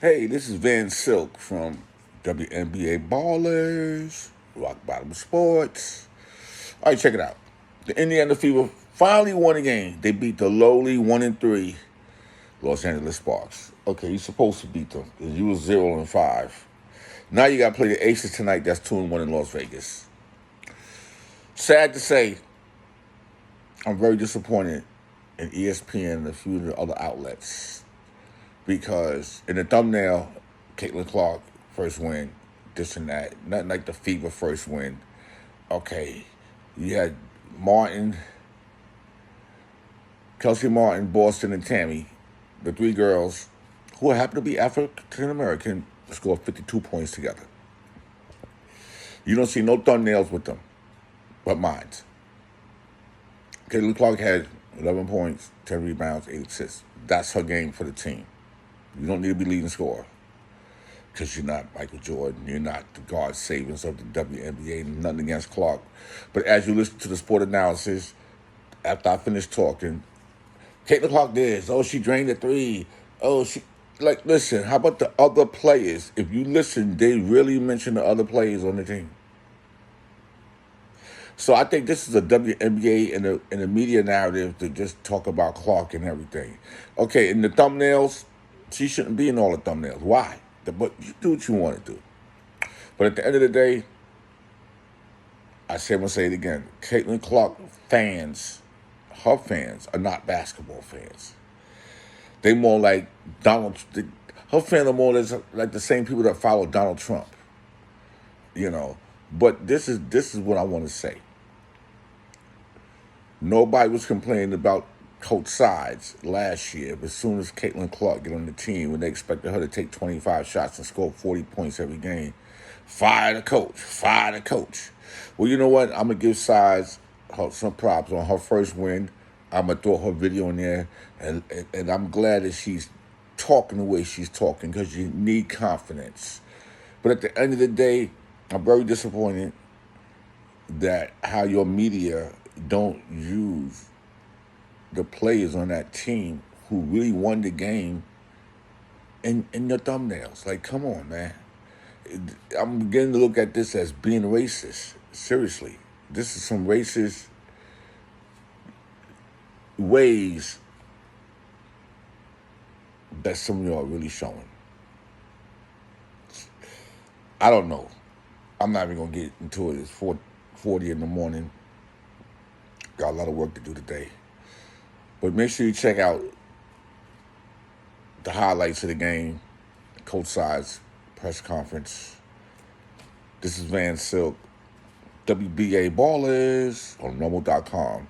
Hey, this is Van Silk from WNBA Ballers, Rock Bottom Sports. All right, check it out. The Indiana Fever finally won a game. They beat the lowly 1-3 Los Angeles Sparks. Okay, you're supposed to beat them because you was 0-5. Now you got to play the Aces tonight. That's 2-1 in Las Vegas. Sad to say, I'm very disappointed in ESPN and a few of the other outlets. Because in the thumbnail, Caitlan Clark first win, this and that. Nothing like the Fever first win. Okay, you had Martin, Kelsey Martin, Boston, and Temi, the three girls who happen to be African American, scored 52 points together. You don't see no thumbnails with them, but mine. Caitlan Clark had 11 points, 10 rebounds, 8 assists. That's her game for the team. You don't need to be leading scorer because you're not Michael Jordan. You're not the God savings of the WNBA. Nothing against Clark. But as you listen to the sport analysis, after I finish talking, Caitlan Clark this. Oh, she drained the three. Oh, she... Like, listen, how about the other players? If you listen, they really mention the other players on the team. So I think this is a WNBA and a media narrative to just talk about Clark and everything. Okay, in the thumbnails, she shouldn't be in all the thumbnails. Why? But you do what you want to do. But at the end of the day, I'm going to say it again. Caitlan Clark fans, her fans, are not basketball fans. They more like her fans are more or less like the same people that follow Donald Trump. You know. But this is what I want to say. Nobody was complaining about Coach Sides last year, but as soon as Caitlan Clark get on the team, when they expected her to take 25 shots and score 40 points every game, fire the coach. Well, you know what? I'm going to give Sides some props on her first win. I'm going to throw her video in there, and I'm glad that she's talking the way she's talking because you need confidence. But at the end of the day, I'm very disappointed that how your media don't use the players on that team who really won the game in your thumbnails. Like, come on, man. I'm beginning to look at this as being racist. Seriously. This is some racist ways that some of y'all are really showing. I don't know. I'm not even going to get into it. It's 4:40 in the morning. Got a lot of work to do today. But make sure you check out the highlights of the game, Coach Sides press conference. This is Van Silk, WBA Ballers on Rumble.com,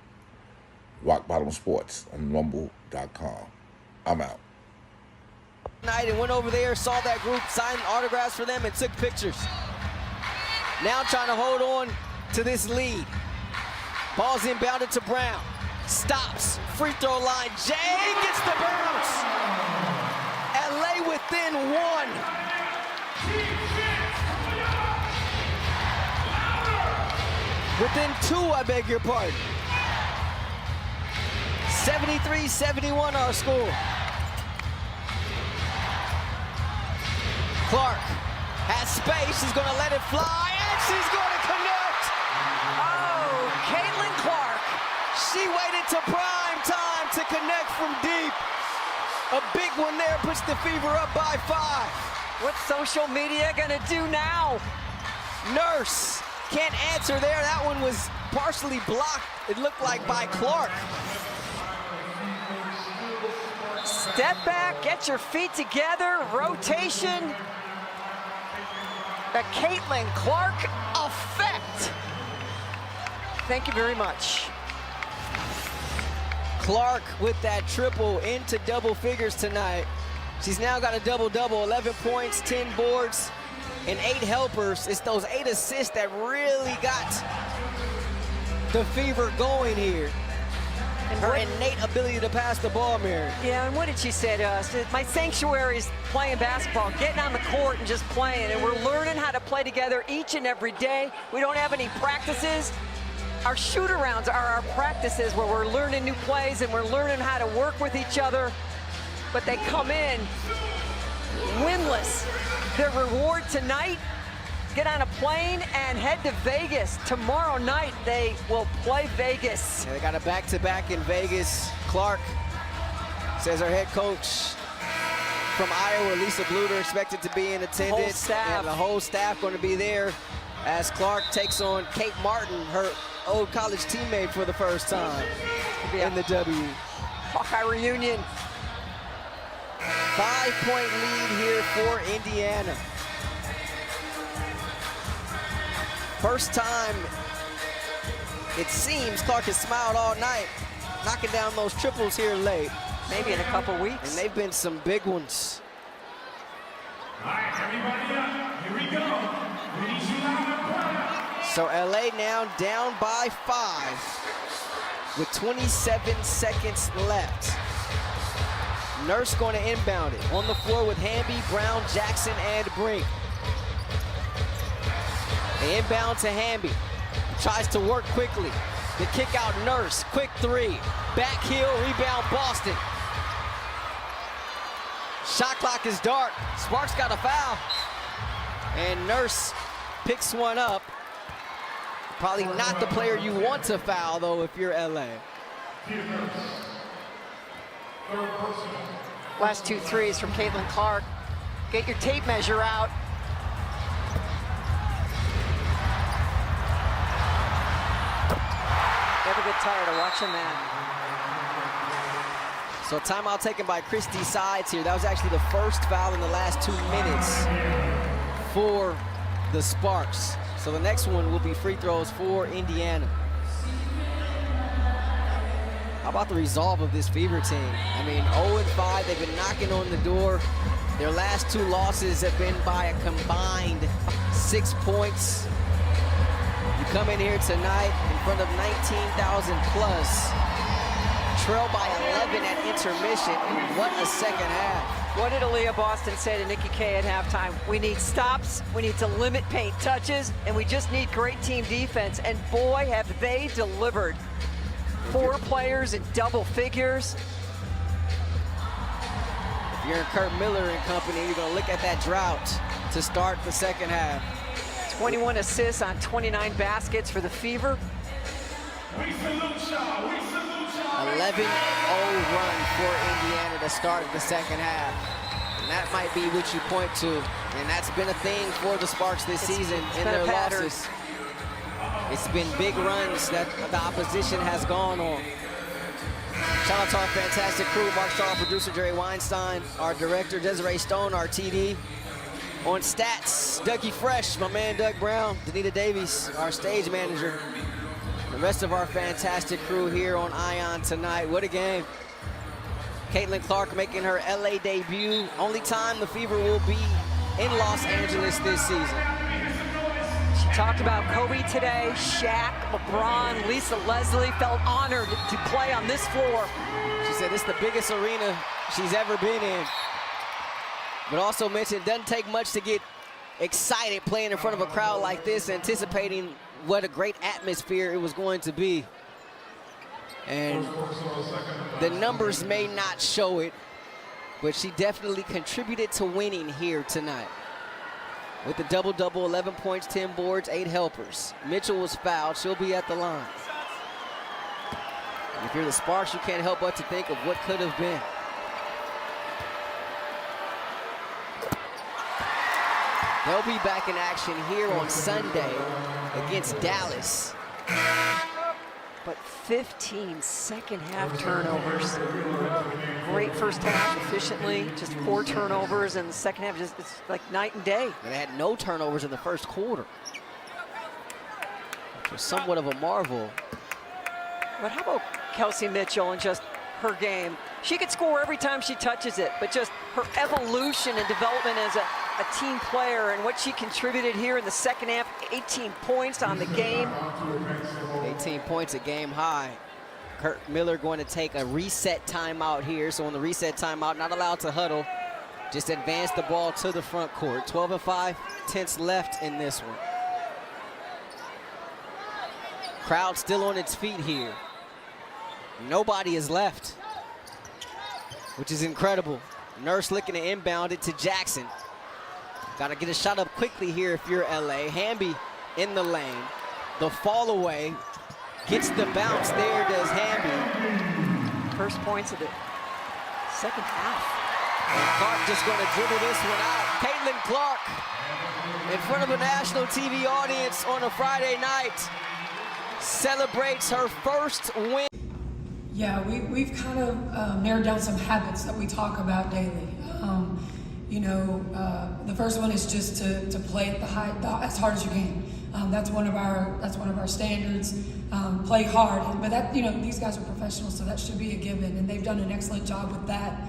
Rock Bottom Sports on Rumble.com. I'm out. Night and went over there, saw that group, signed autographs for them, and took pictures. Now trying to hold on to this lead. Ball's inbounded to Brown. Stops, free throw line, Jay gets the bounce. L.A. within one. Within two, I beg your pardon. 73-71 our score. Clark has space, she's gonna let it fly, and she's gonna connect. Oh, Caitlan Clark. She waited to prime time to connect from deep. A big one there puts the Fever up by 5. What's social media gonna do now? Nurse can't answer there. That one was partially blocked, it looked like, by Clark. Step back, get your feet together, rotation. The Caitlan Clark effect. Thank you very much. Clark with that triple into double figures tonight. She's now got a double-double, 11 points, 10 boards, and 8 helpers. It's those 8 assists that really got the Fever going here. And her innate ability to pass the ball, Mary. Yeah, and what did she say to us? My sanctuary is playing basketball, getting on the court and just playing. And we're learning how to play together each and every day. We don't have any practices. Our shoot-arounds are our practices where we're learning new plays and we're learning how to work with each other. But they come in winless. Their reward tonight, get on a plane and head to Vegas. Tomorrow night, they will play Vegas. Yeah, they got a back-to-back in Vegas. Clark says our head coach from Iowa, Lisa Bluter, expected to be in attendance. And the whole staff going to be there as Clark takes on Kate Martin, her old college teammate, for the first time in the W. Hawkeye reunion. 5-point lead here for Indiana. First time, it seems, Clark has smiled all night, knocking down those triples here late. Maybe in a couple weeks. And they've been some big ones. All right, everybody up. Here we go. We need you loud. So LA now down by 5 with 27 seconds left. Nurse going to inbound it. On the floor with Hamby, Brown, Jackson, and Brink. They inbound to Hamby. He tries to work quickly. The kick out Nurse. Quick three. Back heel, rebound Boston. Shot clock is dark. Sparks got a foul. And Nurse picks one up. Probably not the player you want to foul, though, if you're LA. Last 2 threes from Caitlan Clark. Get your tape measure out. Never get tired of watching that. So timeout taken by Christy Sides here. That was actually the first foul in the last 2 minutes for the Sparks. So the next one will be free throws for Indiana. How about the resolve of this Fever team? I mean, 0-5, they've been knocking on the door. Their last 2 losses have been by a combined 6 points. You come in here tonight in front of 19,000 plus, trail by 11 at intermission, and what a second half. What did Aliyah Boston say to Nikki K at halftime? We need stops, we need to limit paint touches, and we just need great team defense. And boy, have they delivered. 4 players in double figures. If you're in Kurt Miller and company, you're gonna look at that drought to start the second half. 21 assists on 29 baskets for the Fever. 11-0 run for Indiana to start the second half. And that might be what you point to. And that's been a thing for the Sparks this season in their losses. It's been big runs that the opposition has gone on. Shout out to our fantastic crew, Mark Starr, producer Jerry Weinstein, our director Desiree Stone, our TD. On stats, Dougie Fresh, my man Doug Brown, Danita Davies, our stage manager. The rest of our fantastic crew here on Ion tonight. What a game. Caitlin Clark making her LA debut. Only time the Fever will be in Los Angeles this season. She talked about Kobe today, Shaq, LeBron, Lisa Leslie felt honored to play on this floor. She said it's the biggest arena she's ever been in. But also mentioned it doesn't take much to get excited playing in front of a crowd like this, anticipating what a great atmosphere it was going to be. And the numbers may not show it, but she definitely contributed to winning here tonight. With the double-double, 11 points, 10 boards, 8 helpers. Mitchell was fouled. She'll be at the line. And if you're the Sparks, you can't help but to think of what could have been. They'll be back in action here on Sunday against Dallas. But 15 second half turnovers. Great first half efficiently, just 4 turnovers, and the second half just it's like night and day. They had no turnovers in the first quarter, which was somewhat of a marvel. But how about Kelsey Mitchell and just her game? She could score every time she touches it, but just her evolution and development as a team player and what she contributed here in the second half, 18 points on the game. 18 points, a game high. Kurt Miller going to take a reset timeout here. So on the reset timeout, not allowed to huddle, just advance the ball to the front court. 12-5, 10ths left in this one. Crowd still on its feet here. Nobody is left, which is incredible. Nurse looking to inbound it to Jackson. Got to get a shot up quickly here if you're LA. Hamby in the lane. The fall away. Gets the bounce. There does Hamby. First points of the second half. And Clark just going to dribble this one out. Caitlan Clark in front of a national TV audience on a Friday night celebrates her first win. Yeah, we've kind of narrowed down some habits that we talk about daily. The first one is just to play at as hard as you can. That's one of our standards. Play hard, but that these guys are professionals, so that should be a given, and they've done an excellent job with that.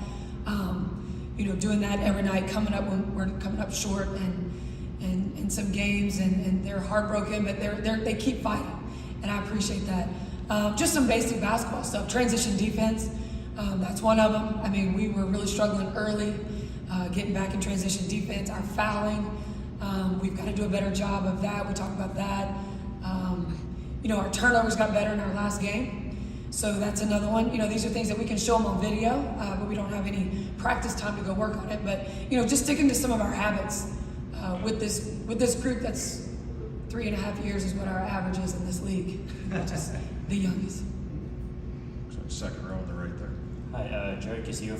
Doing that every night, coming up when we're coming up short and in some games, and they're heartbroken, but they keep fighting, and I appreciate that. Just some basic basketball stuff, transition defense. That's one of them. I mean, we were really struggling early, getting back in transition defense. Our fouling, we've got to do a better job of that. We talked about that. Our turnovers got better in our last game, so that's another one. These are things that we can show them on video, but we don't have any practice time to go work on it. But just sticking to some of our habits with this group. That's 3.5 years is what our average is in this league, which is the youngest. Second row on the right there. Hi, Jared Castillo.